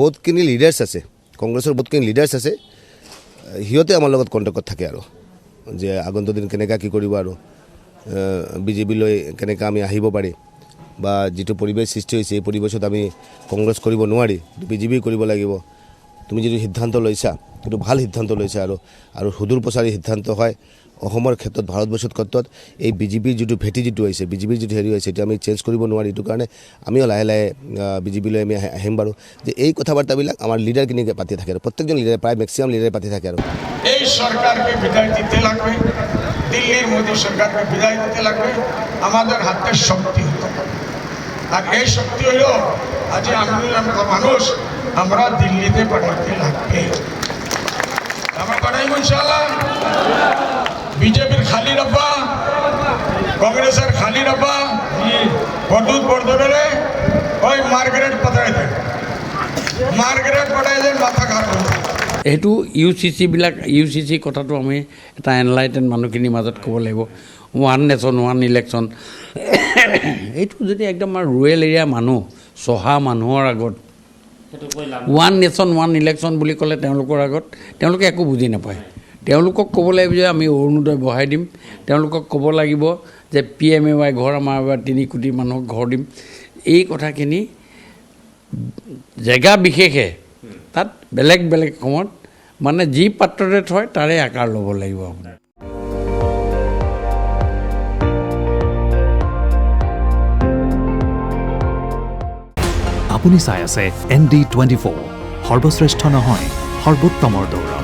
বহুতখিনি লিডাৰ্ছ আছে, কংগ্ৰেছৰ বহুতখিনি লিডাৰ্ছ আছে, সিহঁতে আমাৰ লগত কণ্টেক্টত থাকে আৰু যে আগন্তুক দিন কেনেকৈ কি কৰিব আৰু বিজেপিলৈ কেনেকৈ আমি আহিব পাৰি বা যিটো পৰিৱেশ সৃষ্টি হৈছে এই পৰিৱেশত আমি কংগ্ৰেছ কৰিব নোৱাৰি, বিজেপি কৰিব লাগিব। তুমি যিটো সিদ্ধান্ত লৈছা সেইটো ভাল সিদ্ধান্ত লৈছা আৰু সুদূৰ প্ৰচাৰী সিদ্ধান্ত হয় অসমৰ ক্ষেত্ৰত, ভাৰতবৰ্ষৰ ক্ষেত্ৰত এই বিজেপিৰ যিটো ভেটি যিটো হৈছে, বিজেপিৰ যিটো হেৰি হৈছে সেইটো আমি চেঞ্জ কৰিব নোৱাৰি। এইটো কাৰণে আমিও লাহে লাহে বিজেপিলৈ আমি আহিম বাৰু যে এই কথা বাৰ্তাবিলাক আমাৰ লিডাৰখিনিকে পাতি থাকে আৰু প্ৰত্যেকজন লিডাৰে প্ৰায় মেক্সিমাম লিডাৰে পাতি থাকে আৰু এই সরকারকে বিদায় দিতে লাগবে, দিল্লির মোদী সরকারকে বিদায় দিতে লাগবে, আমাদের হাতে শক্তি হতে হবে। আর এই শক্তি হইল আজ মানুষ আমরা দিল্লিতে পাঠাইতে লাগবে। আমরা পাঠাইব ইনশাআল্লাহ। বিজেপির খালি ডব্বা, কংগ্রেসের খালি ডব্বা বরদুত বরদরে ওই মার্গারেট পাঠাই দেন, মার্গারেট পাঠাই দেন, মাথা খারাপ হয়ে যায়। এইটো UCC কথাটো আমি এটা এনলাইটেন মানুহখিনিৰ মাজত ক'ব লাগিব। ওৱান নেশ্যন ওৱান ইলেকশ্যন এইটো যদি একদম ৰুৰেল এৰিয়া মানুহ চহা মানুহৰ আগত ওৱান নেশ্যন ওৱান ইলেকশ্যন বুলি ক'লে তেওঁলোকৰ আগত তেওঁলোকে একো বুজি নাপায়। তেওঁলোকক ক'ব লাগিব যে আমি অৰুণোদয় বঢ়াই দিম, তেওঁলোকক ক'ব লাগিব যে PMAY ঘৰ আমাৰ 3 কোটি মানুহক ঘৰ দিম। এই কথাখিনি জেগা বিশেষে তাত বেলেগ বেলেগ সময়ত মানে যি পাত্ৰতে থয় তাৰে আকাৰ ল'ব লাগিব আপোনাৰ। আপুনি চাই আছে ND24 সৰ্বশ্ৰেষ্ঠ নহয় সৰ্বোত্তমৰ দৌৰ।